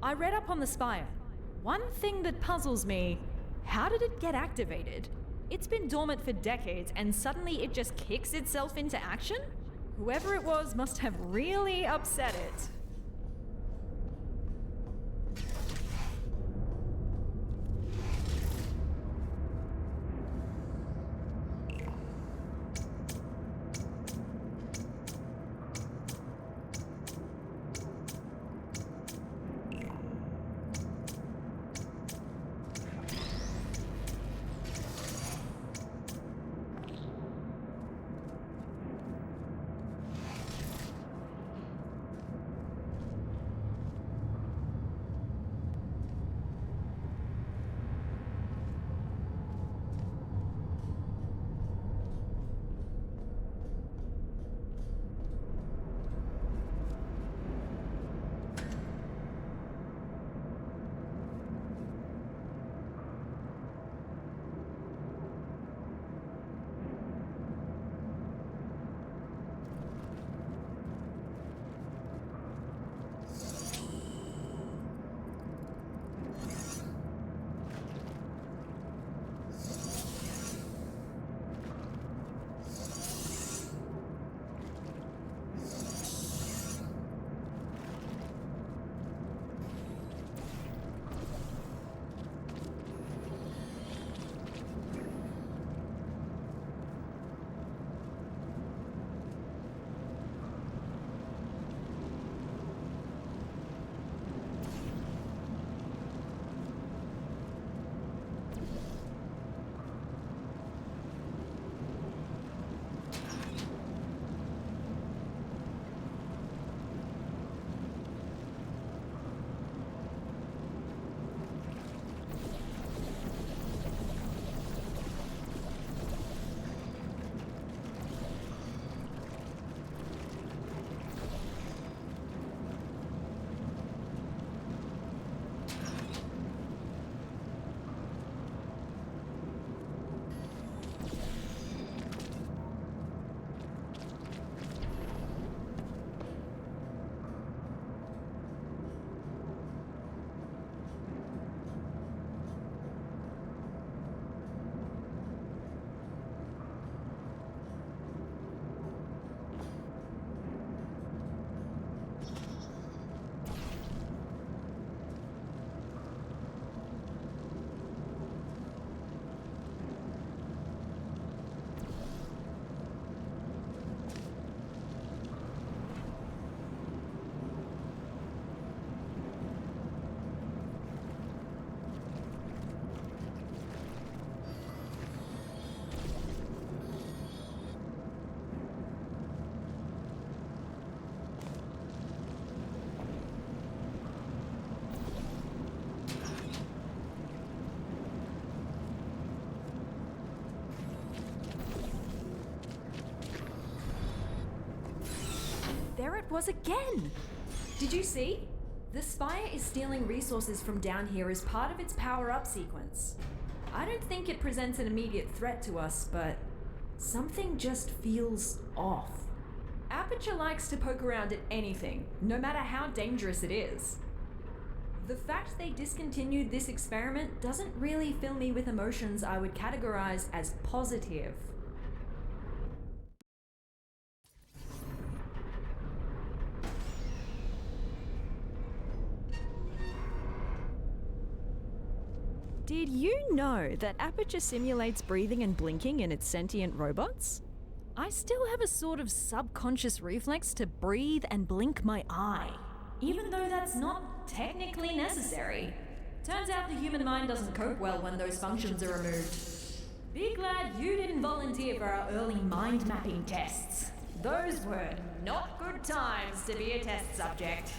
I read up on the Spire. One thing that puzzles me, how did it get activated? It's been dormant for decades and suddenly it just kicks itself into action? Whoever it was must have really upset it. There it was again! Did you see? The Spire is stealing resources from down here as part of its power-up sequence. I don't think it presents an immediate threat to us, but something just feels off. Aperture likes to poke around at anything, no matter how dangerous it is. The fact they discontinued this experiment doesn't really fill me with emotions I would categorize as positive. Did you know that Aperture simulates breathing and blinking in its sentient robots? I still have a sort of subconscious reflex to breathe and blink my eye, even though that's not technically necessary. Turns out the human mind doesn't cope well when those functions are removed. Be glad you didn't volunteer for our early mind mapping tests. Those were not good times to be a test subject.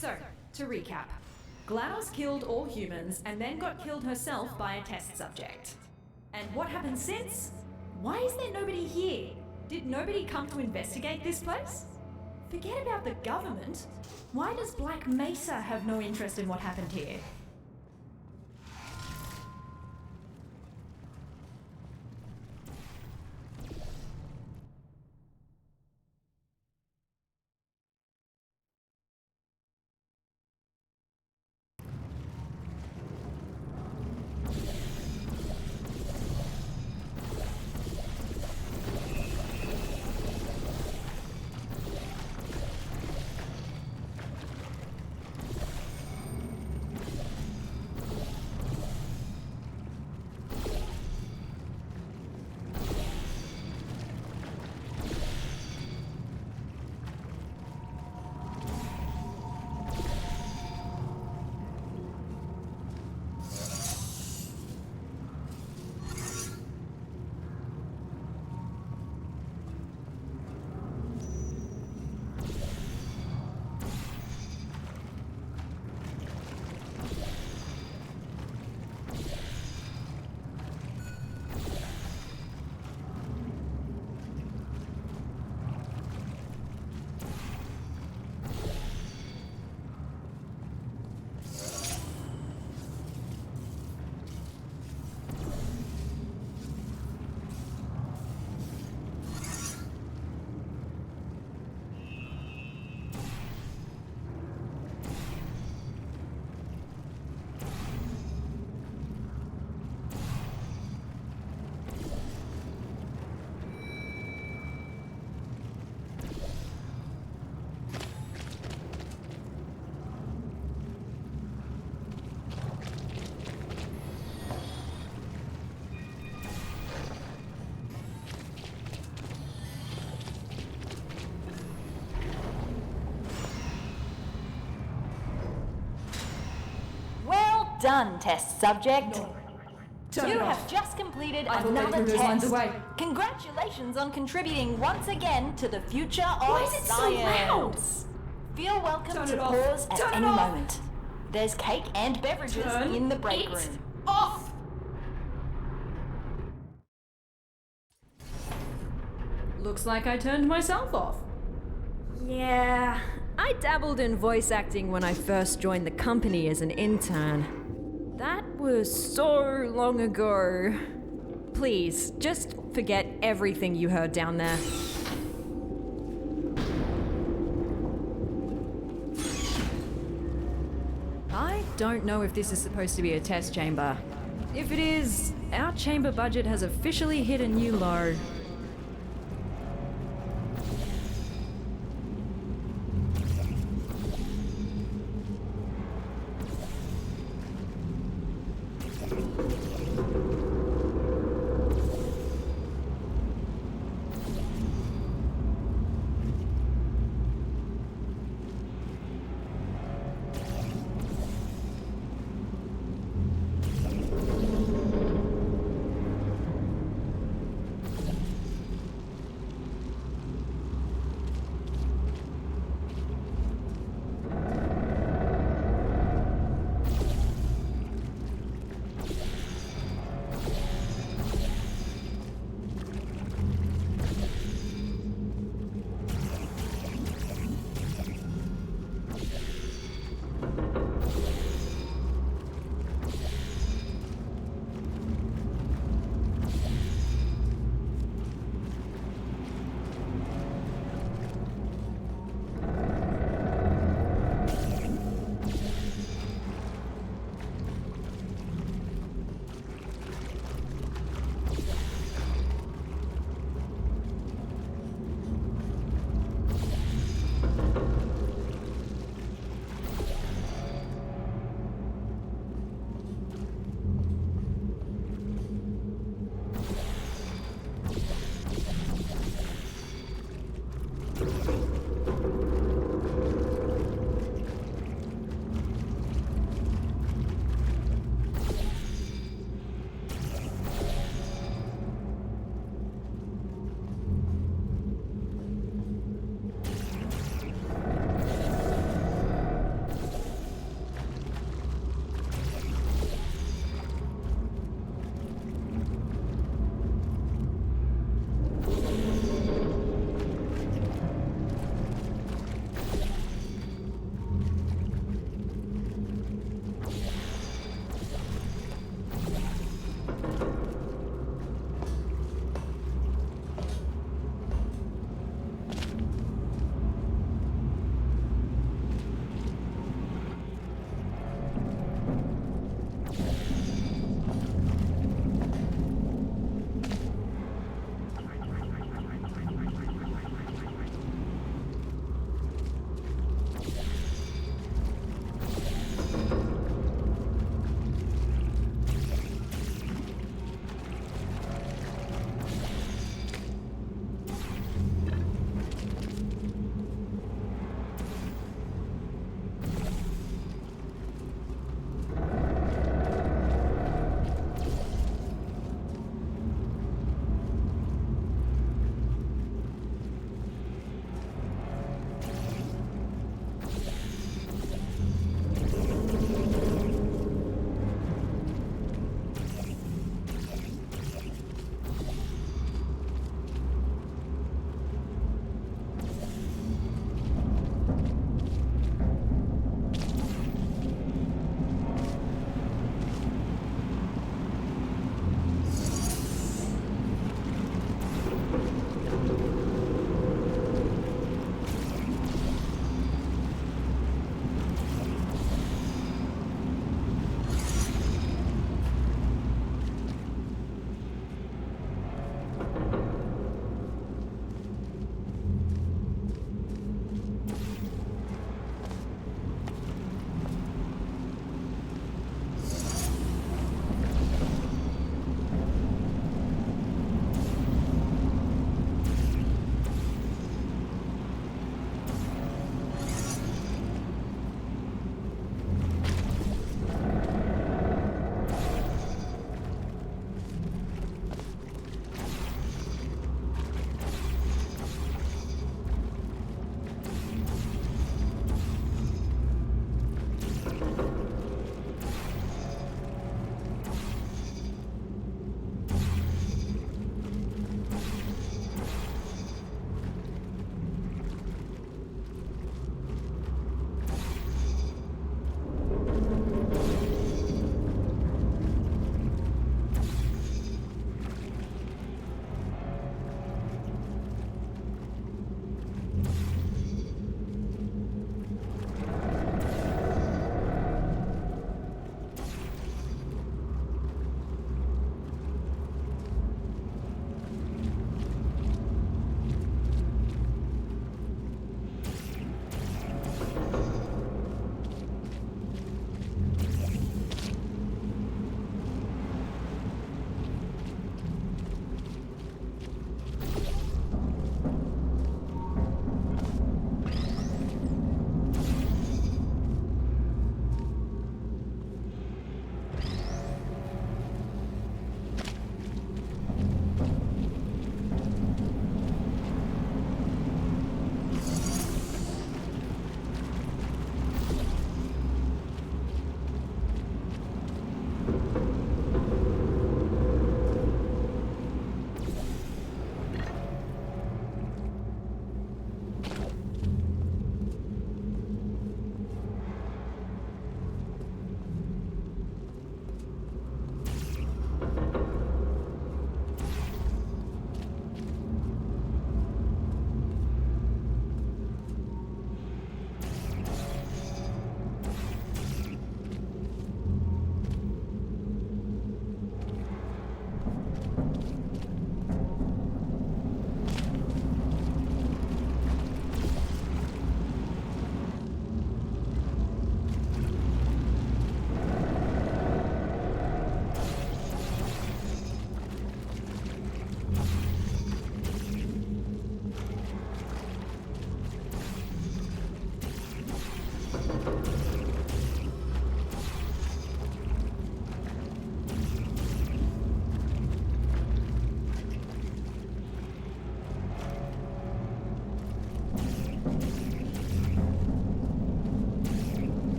So, to recap, GLaDOS killed all humans and then got killed herself by a test subject. And what happened since? Why is there nobody here? Did nobody come to investigate this place? Forget about the government. Why does Black Mesa have no interest in what happened here? Done, test subject. Turn You it have off. just completed I've already another put those lines test. away. Congratulations on contributing once again to the future of Why is it so loud? science. Feel welcome Turn to it off. pause at Turn it any off. moment. There's cake and beverages Turn in the break it room. off! Looks like I turned myself off. Yeah, I dabbled in voice acting when I first joined the company as an intern. That was so long ago. Please, just forget everything you heard down there. I don't know if this is supposed to be a test chamber. If it is, our chamber budget has officially hit a new low.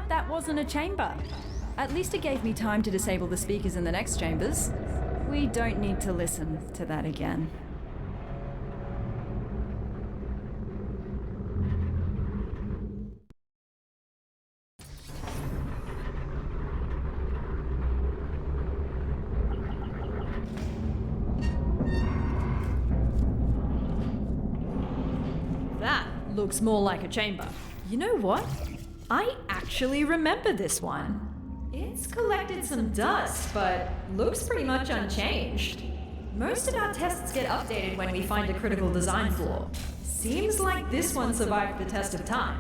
out that wasn't a chamber. At least it gave me time to disable the speakers in the next chambers. We don't need to listen to that again. That looks more like a chamber. You know what? I actually remember this one. It's collected some dust, but looks pretty much unchanged. Most of our tests get updated when we find a critical design flaw. Seems like this one survived the test of time.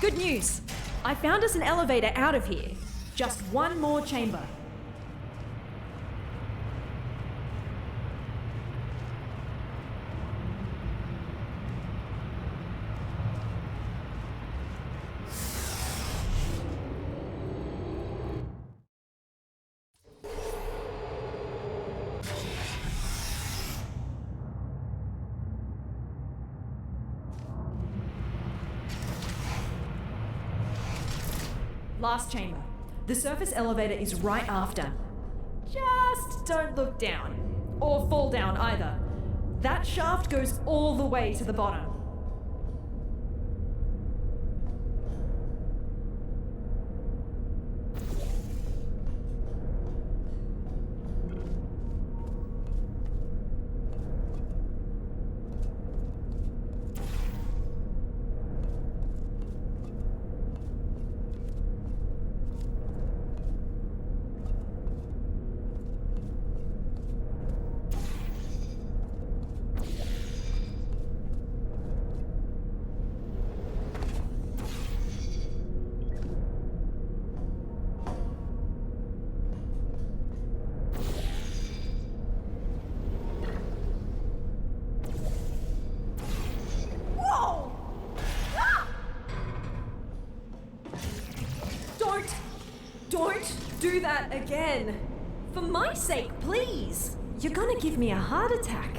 Good news! I found us an elevator out of here. Just one more chamber. Last chamber. The surface elevator is right after. Just don't look down. Or fall down either. That shaft goes all the way to the bottom. Don't do that again. For my sake, please. You're gonna give me a heart attack.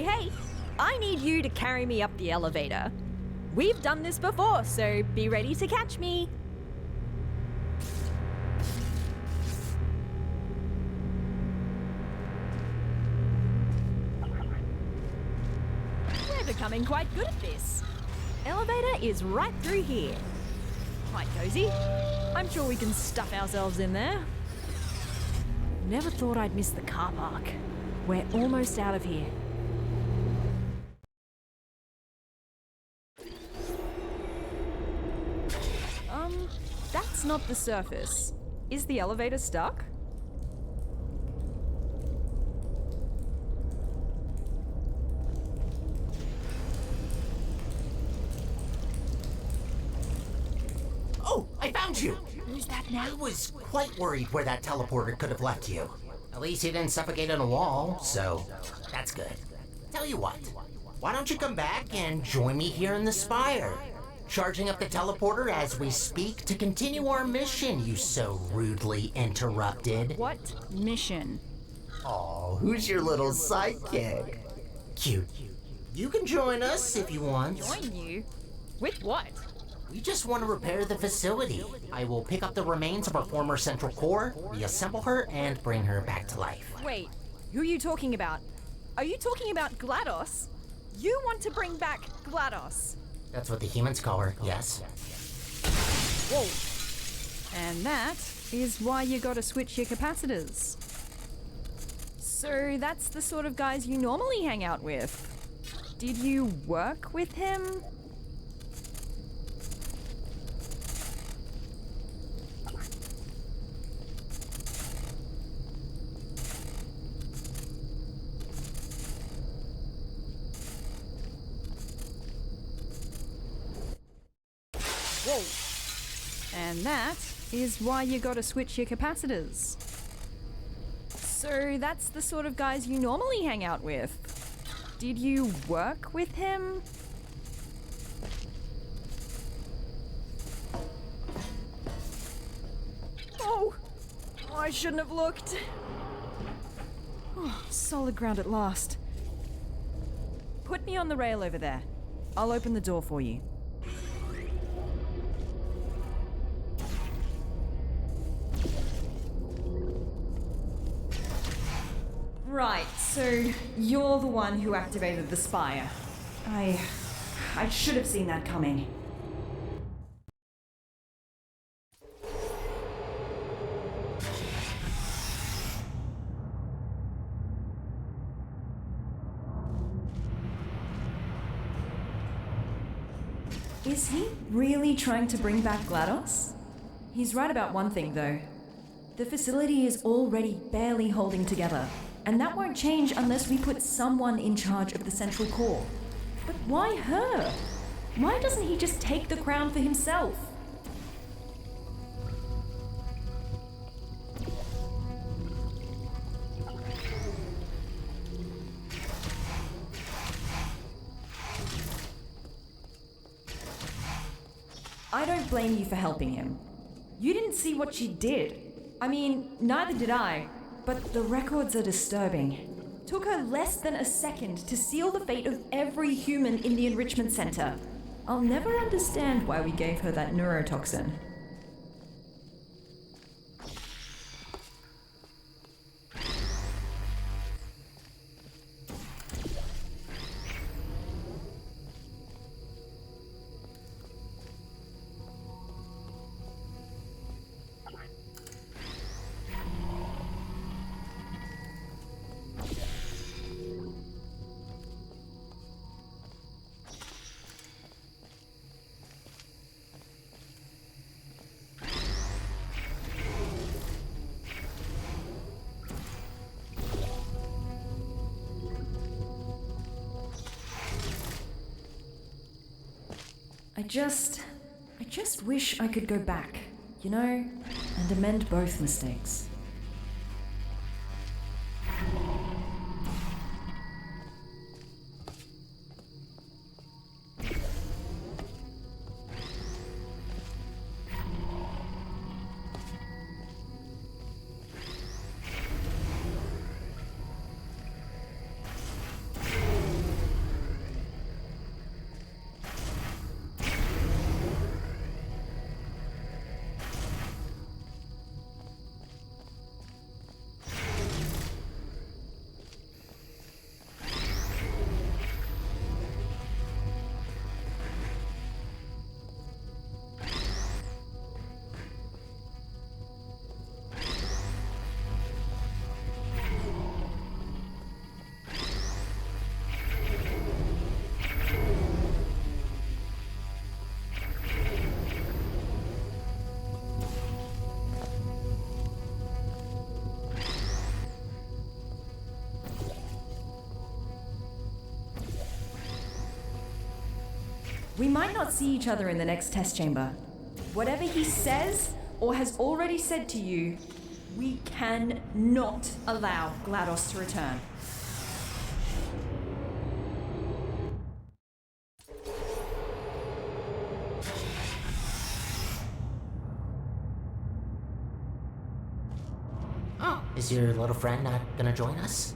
Hey, I need you to carry me up the elevator. We've done this before, so be ready to catch me. We're becoming quite good at this. Elevator is right through here. Quite cozy. I'm sure we can stuff ourselves in there. Never thought I'd miss the car park. We're almost out of here. That's not the surface. Is the elevator stuck? Oh, I found you! Who's that now? I was quite worried where that teleporter could have left you. At least you didn't suffocate on a wall, so that's good. Tell you what, why don't you come back and join me here in the spire? Charging up the teleporter as we speak to continue our mission you so rudely interrupted. What mission? Oh, who's your little sidekick? Cute. You can join us if you want. Join you? With what? We just want to repair the facility. I will pick up the remains of our former central core, reassemble her, and bring her back to life. Wait, who are you talking about? Are you talking about GLaDOS? You want to bring back GLaDOS? That's what the humans call her, yes. Whoa. And that is why you gotta switch your capacitors. So that's the sort of guys you normally hang out with. Did you work with him? Whoa. And that is why you gotta switch your capacitors. So that's the sort of guys you normally hang out with. Did you work with him? Oh, I shouldn't have looked. Oh, solid ground at last. Put me on the rail over there. I'll open the door for you. Right, so you're the one who activated the spire. I should have seen that coming. Is he really trying to bring back GLaDOS? He's right about one thing, though. The facility is already barely holding together, and that won't change unless we put someone in charge of the central core. But why her? Why doesn't he just take the crown for himself? I don't blame you for helping him. You didn't see what she did. I mean, neither did I, but the records are disturbing. Took her less than a second to seal the fate of every human in the enrichment center. I'll never understand why we gave her that neurotoxin. I just wish I could go back, you know, and amend both mistakes. We might not see each other in the next test chamber. Whatever he says or has already said to you, we cannot allow GLaDOS to return. Oh, is your little friend not gonna join us?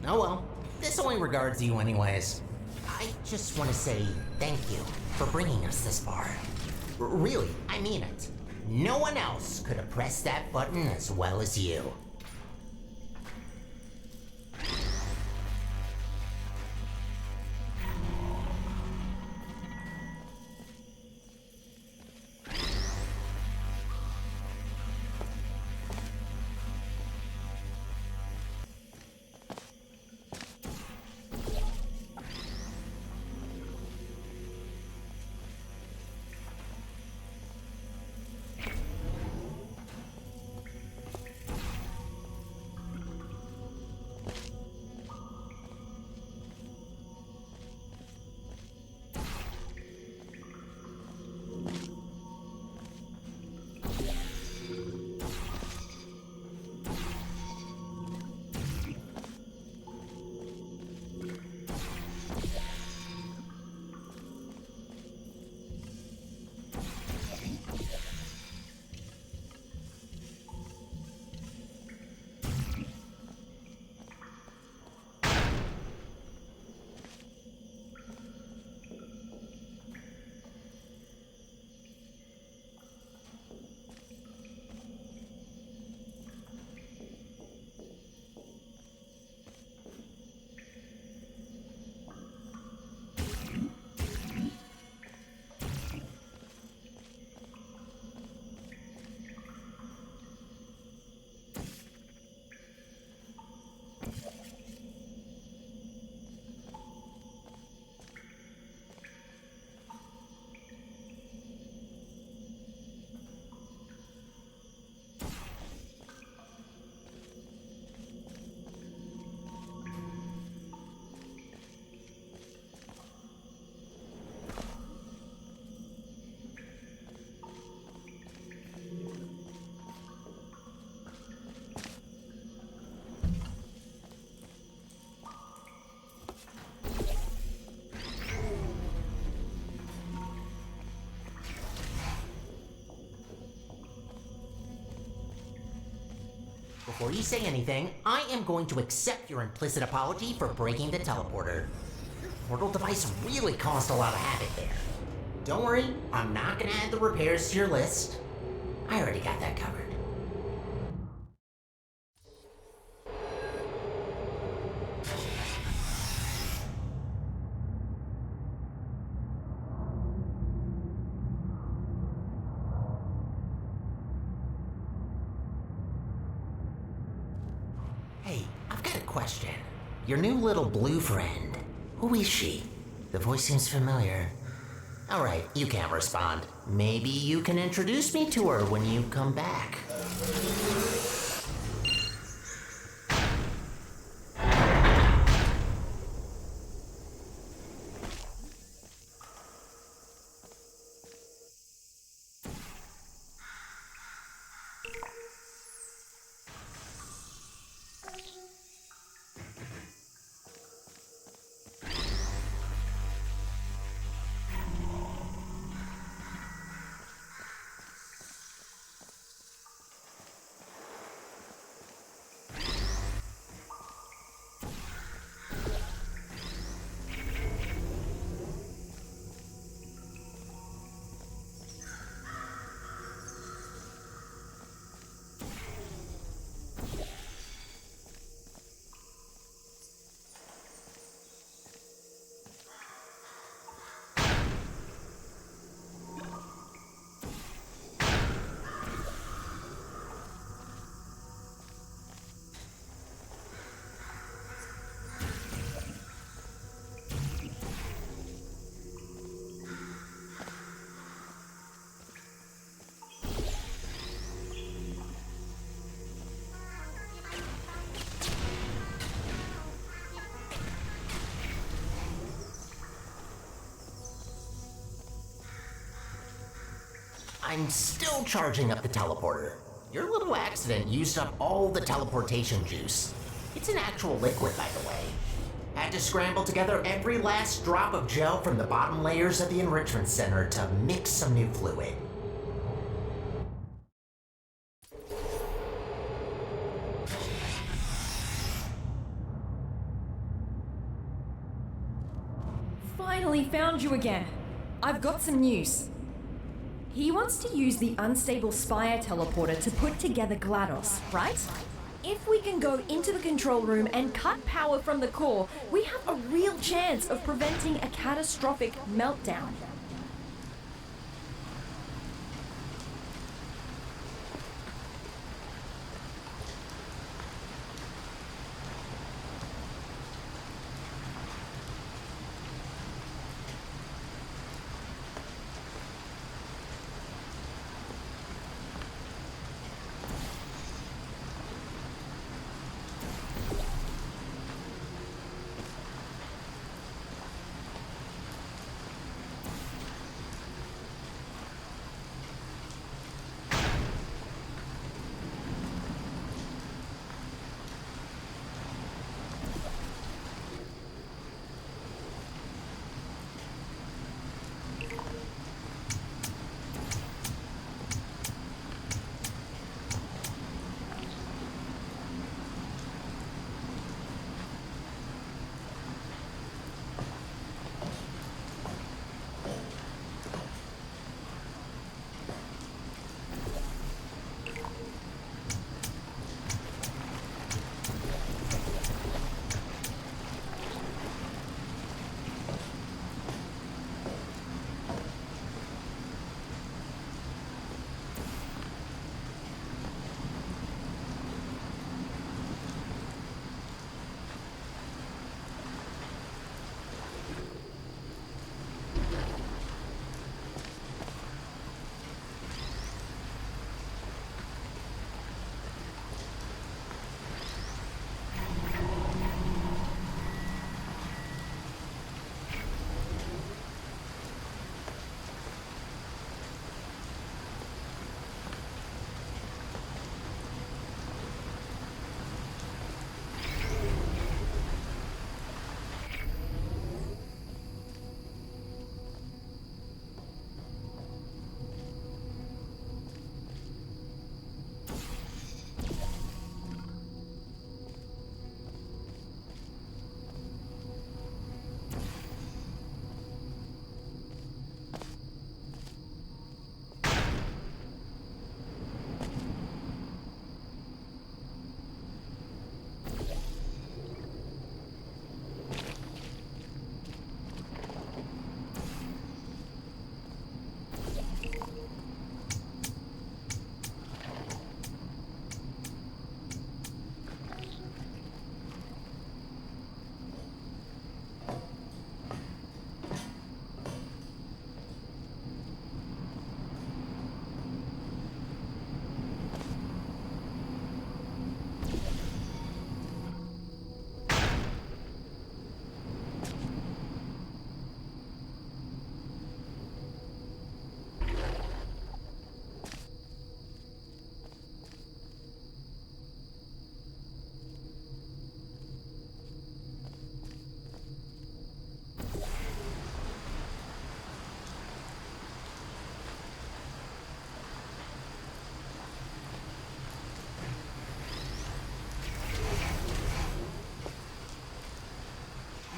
Oh well, this only regards you anyways. I just want to say thank you for bringing us this far. Really, I mean it. No one else could have pressed that button as well as you. Before you say anything, I am going to accept your implicit apology for breaking the teleporter. Your portal device really caused a lot of havoc there. Don't worry, I'm not gonna add the repairs to your list. I already got that covered. Hey, I've got a question. Your new little blue friend, who is she? The voice seems familiar. Alright, you can't respond. Maybe you can introduce me to her when you come back. I'm still charging up the teleporter. Your little accident used up all the teleportation juice. It's an actual liquid, by the way. Had to scramble together every last drop of gel from the bottom layers of the enrichment center to mix some new fluid. Finally found you again. I've got some news. He wants to use the unstable Spire teleporter to put together GLaDOS, right? If we can go into the control room and cut power from the core, we have a real chance of preventing a catastrophic meltdown.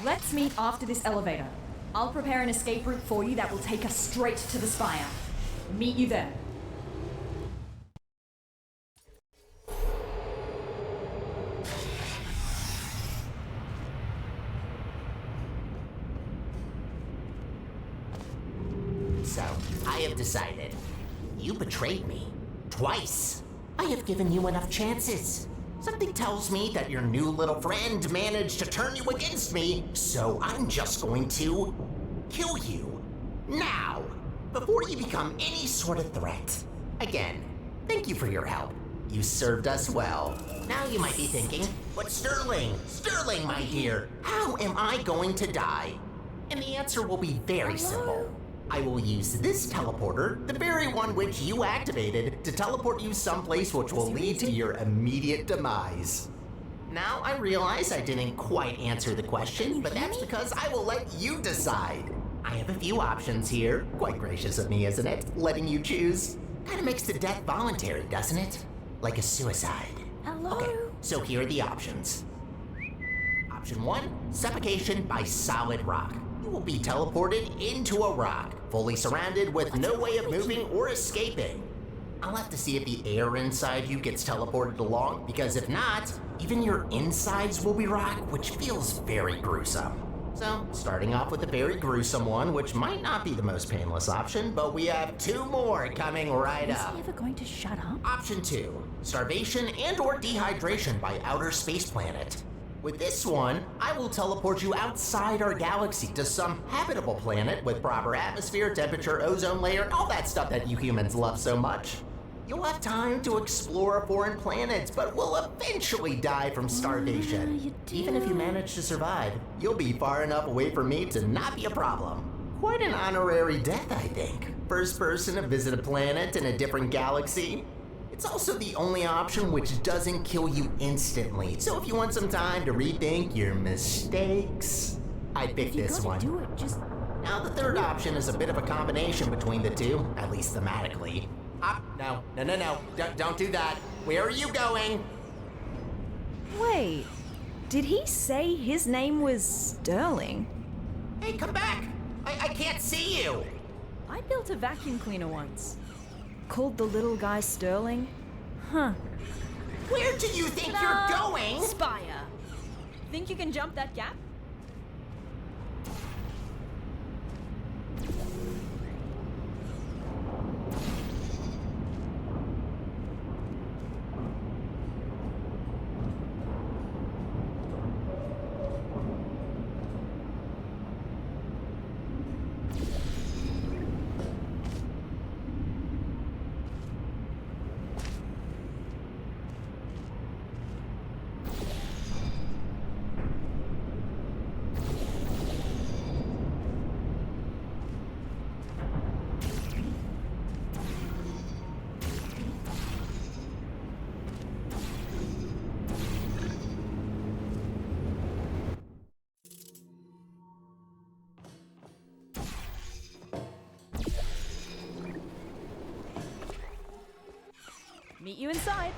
Let's meet after this elevator. I'll prepare an escape route for you that will take us straight to the Spire. Meet you there. So, I have decided. You betrayed me. Twice. I have given you enough chances. Something tells me that your new little friend managed to turn you against me, so I'm just going to kill you. Now, before you become any sort of threat. Again, thank you for your help. You served us well. Now you might be thinking, but Sterling, my dear, how am I going to die? And the answer will be very simple. I will use this teleporter, the very one which you activated, to teleport you someplace which will lead to your immediate demise. Now I realize I didn't quite answer the question, but that's because I will let you decide. I have a few options here. Quite gracious of me, isn't it? Letting you choose. Kinda makes the death voluntary, doesn't it? Like a suicide. Hello? Okay, so here are the options. Option 1, suffocation by solid rock. You will be teleported into a rock, fully surrounded with no way of moving or escaping. I'll have to see if the air inside you gets teleported along, because if not, even your insides will be rock, which feels very gruesome. So, starting off with a very gruesome one, which might not be the most painless option, but we have 2 more coming right Is up. he ever going to shut up? Option 2, starvation and or dehydration by outer space planet. With this one, I will teleport you outside our galaxy to some habitable planet with proper atmosphere, temperature, ozone layer, all that stuff that you humans love so much. You'll have time to explore foreign planets, but will eventually die from starvation. you do. Even if you manage to survive, you'll be far enough away from me to not be a problem. Quite an honorary death, I think. First person to visit a planet in a different galaxy. It's also the only option which doesn't kill you instantly. So if you want some time to rethink your mistakes, I'd pick You this gotta one. do it. Just Now the third option is a bit of a combination between the two, at least thematically. No. Don't do that. Where are you going? Wait, did he say his name was Sterling? Hey, come back! I can't see you! I built a vacuum cleaner once. Called the little guy Sterling? Huh. Where do you think you're going? Spire. Think you can jump that gap? Meet you inside.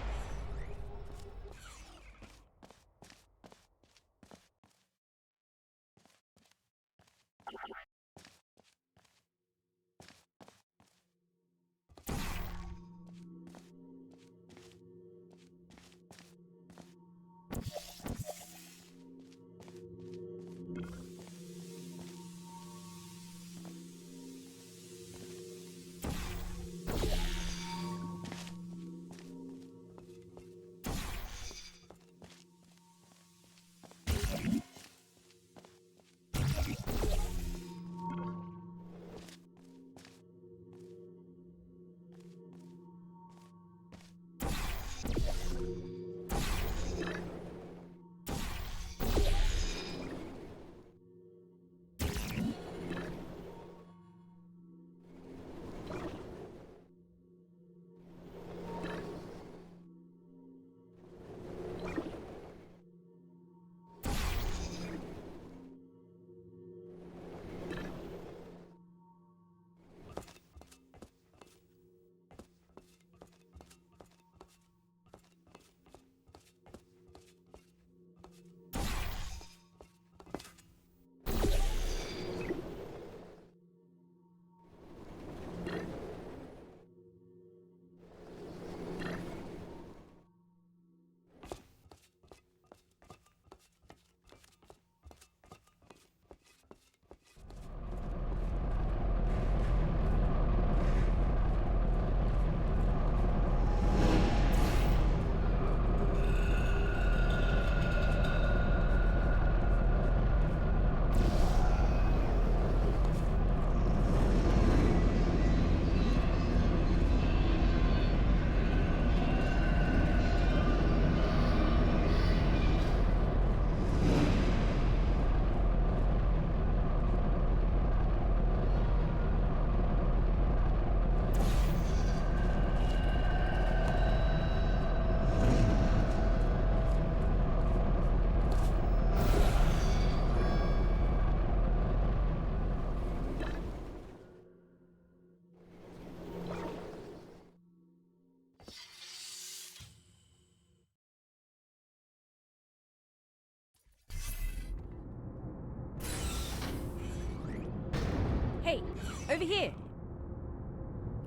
Over here.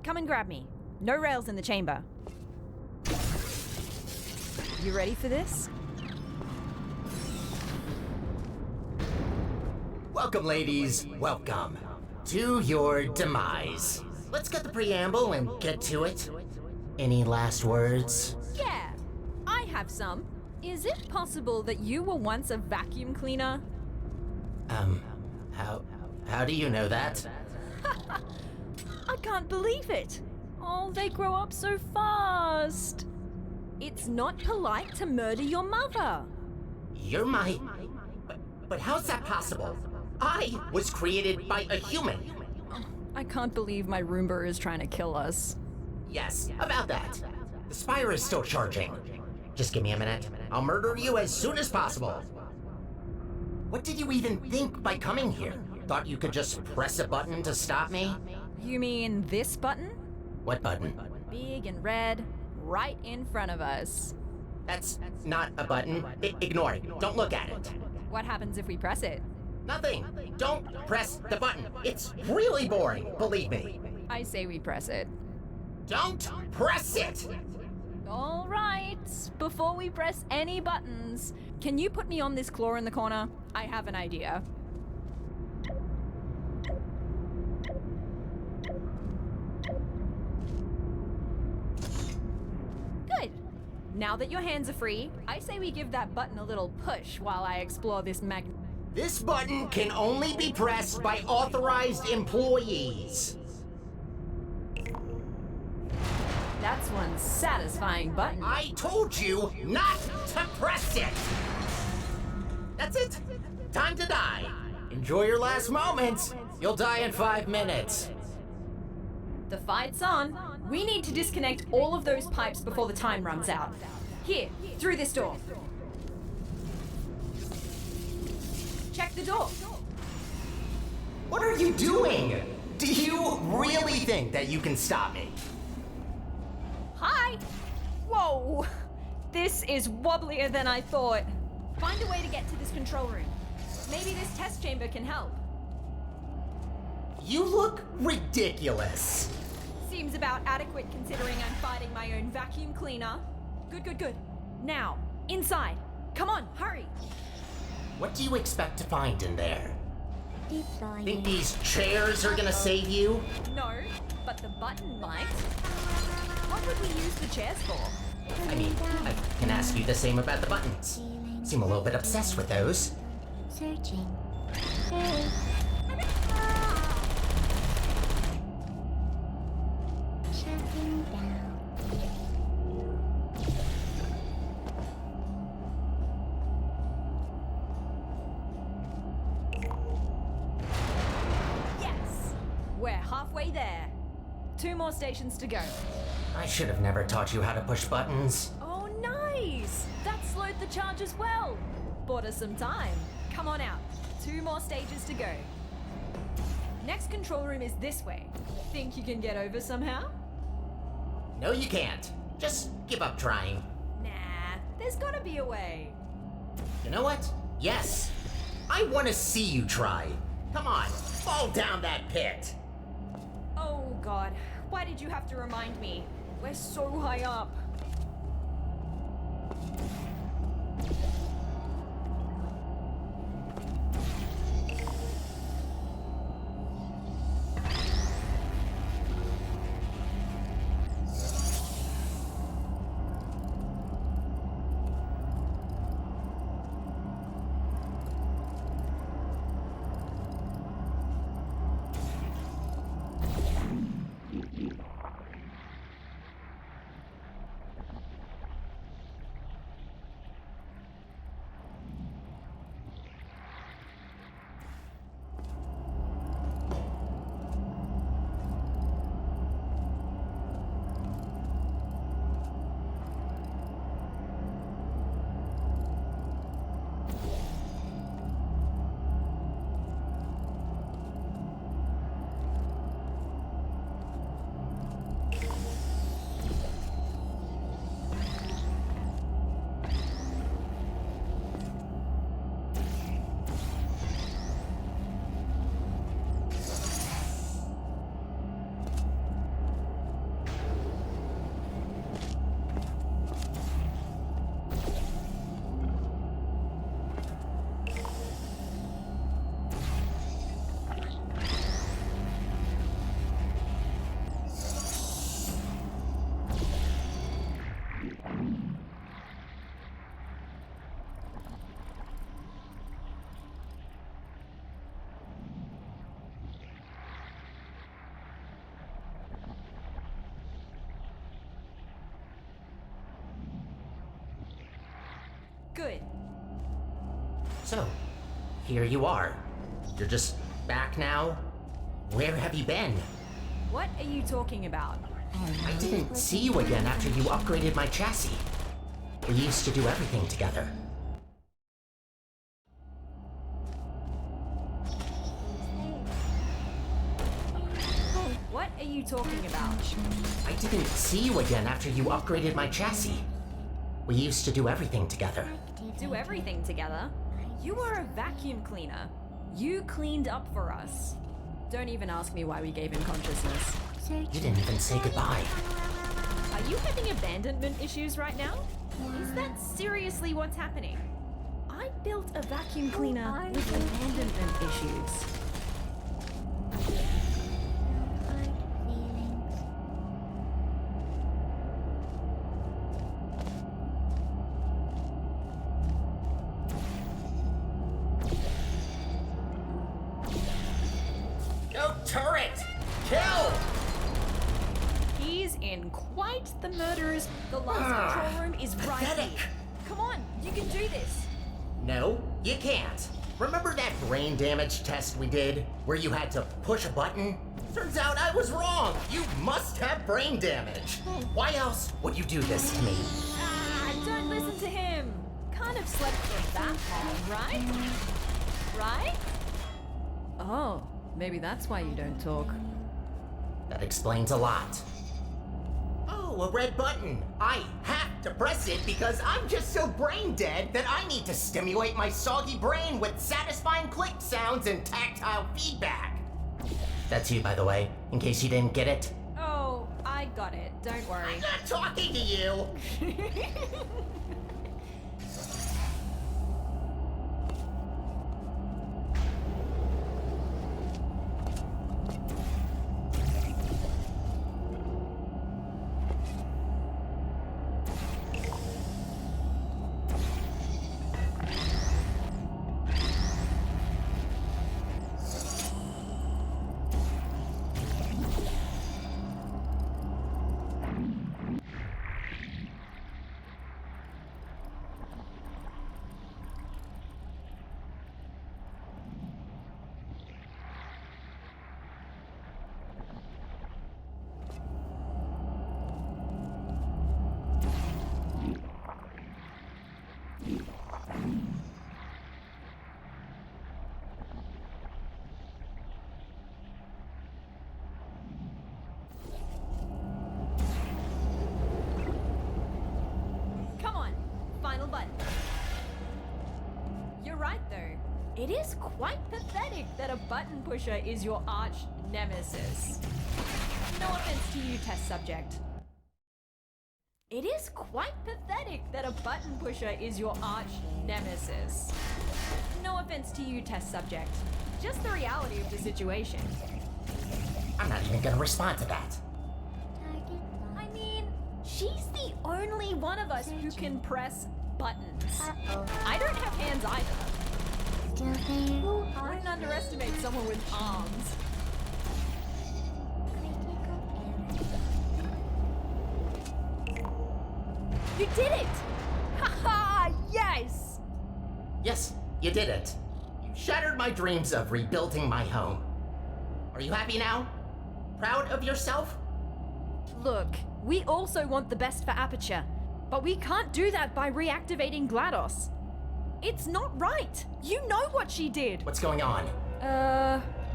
Come and grab me. No rails in the chamber. You ready for this? Welcome, ladies. Welcome to your demise. Let's get the preamble and get to it. Any last words? Yeah, I have some. Is it possible that you were once a vacuum cleaner? How do you know that? I can't believe it. Oh, they grow up so fast. It's not polite to murder your mother. You're my... But how's that possible? I was created by a human. I can't believe my Roomba is trying to kill us. Yes, about that. The Spire is still charging. Just give me a minute. I'll murder you as soon as possible. What did you even think by coming here? Thought you could just press a button to stop me? You mean this button? What button? Big and red, right in front of us. That's not a button. Ignore it. Don't look at it. What happens if we press it? Nothing. Don't press the button. It's really boring, believe me. I say we press it. Don't press it! All right. Before we press any buttons, can you put me on this claw in the corner? I have an idea. Good. Now that your hands are free, I say we give that button a little push while I explore this This button can only be pressed by authorized employees. That's one satisfying button. I told you not to press it! That's it. Time to die. Enjoy your last moments. You'll die in 5 minutes. The fight's on. We need to disconnect all of those pipes before the time runs out. Here, through this door. Check the door. What are you doing? Do you really think that you can stop me? Hi! Whoa! This is wobblier than I thought. Find a way to get to this control room. Maybe this test chamber can help. You look ridiculous. Seems about adequate considering I'm fighting my own vacuum cleaner. Good. Now, inside. Come on, hurry. What do you expect to find in there? Think these chairs are gonna save you? No, but the button might. What would we use the chairs for? I mean, I can ask you the same about the buttons. Seem a little bit obsessed with those. Searching. Shutting down. Yes! We're halfway there. 2 more stations to go. I should have never taught you how to push buttons. Oh, nice! That slowed the charge as well. Bought us some time. Come on out. 2 more stages to go. Next control room is this way. Think you can get over somehow? No, you can't. Just give up trying. Nah, there's gotta be a way. You know what? Yes. I want to see you try. Come on, fall down that pit. Oh god, why did you have to remind me? We're so high up. Good. So, here you are. You're just back now? Where have you been? What are you talking about? I didn't see you again after you upgraded my chassis. We used to do everything together. What are you talking about? I didn't see you again after you upgraded my chassis. We used to do everything together. Do everything together? You were a vacuum cleaner. You cleaned up for us. Don't even ask me why we gave him consciousness. You didn't even say goodbye. Are you having abandonment issues right now? Is that seriously what's happening? I built a vacuum cleaner with abandonment issues. Go turret! Kill! He's in quite the murderers. The last control room is right Pathetic. here. Come on, you can do this. No, you can't. Remember that brain damage test we did, where you had to push a button? Turns out I was wrong. You must have brain damage. Why else would you do this to me? Don't listen to him. Can't have slept for that long, right? Right? Oh, maybe that's why you don't talk. That explains a lot. Oh, a red button. I have to press it because I'm just so brain dead that I need to stimulate my soggy brain with satisfying click sounds and tactile feedback. That's you, by the way, in case you didn't get it. Oh, I got it. Don't worry. I'm not talking to you. Come on, final button. You're right, though. It is quite pathetic that a button pusher is your arch nemesis. No offense to you, test subject. It is quite pathetic that a button pusher is your arch nemesis. No offense to you, test subject. Just the reality of the situation. I'm not even gonna respond to that. I mean, she's the only one of us who can press buttons. I don't have hands either. Still there. I wouldn't underestimate someone with arms. You did it! Haha! Yes! Yes, you did it. You shattered my dreams of rebuilding my home. Are you happy now? Proud of yourself? Look, we also want the best for Aperture, but we can't do that by reactivating GLaDOS. It's not right! You know what she did! What's going on?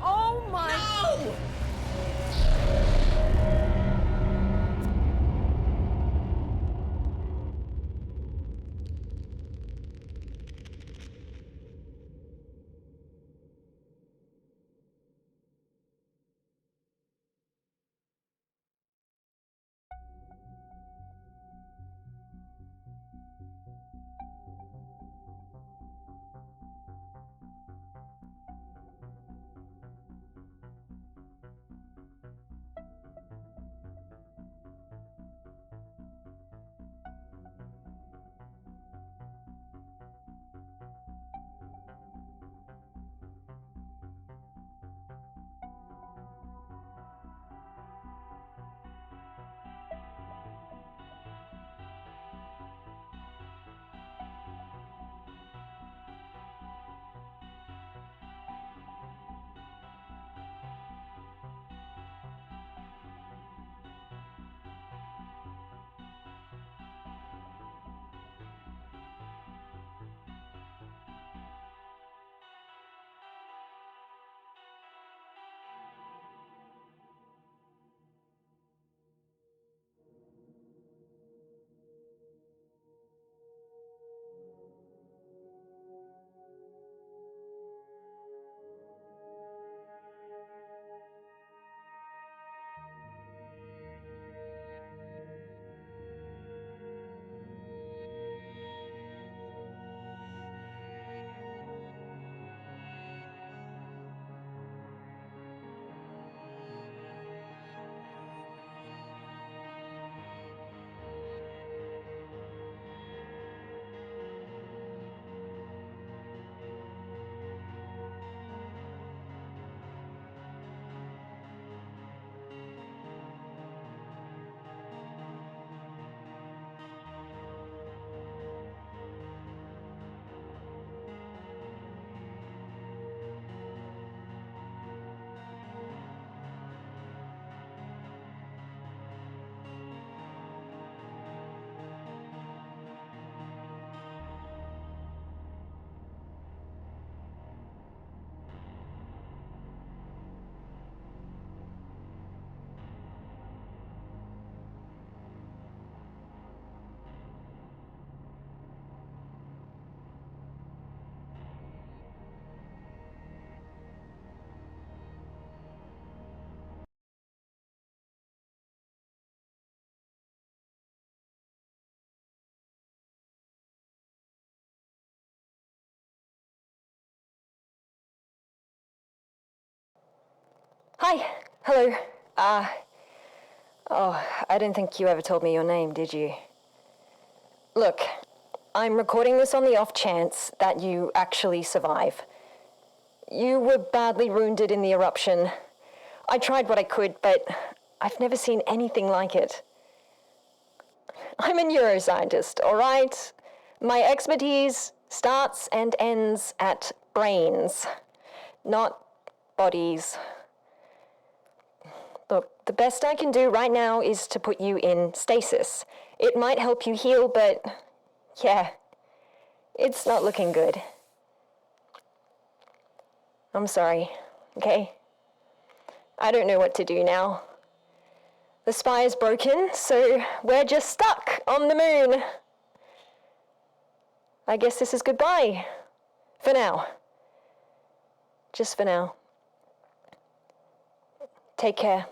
Oh my... No! Hi. Hello. I didn't think you ever told me your name, did you? Look, I'm recording this on the off chance that you actually survive. You were badly wounded in the eruption. I tried what I could, but I've never seen anything like it. I'm a neuroscientist, all right? My expertise starts and ends at brains, not bodies. Look, the best I can do right now is to put you in stasis. It might help you heal, but yeah, it's not looking good. I'm sorry, okay? I don't know what to do now. The spire's broken, so we're just stuck on the moon. I guess this is goodbye. For now. Just for now. Take care.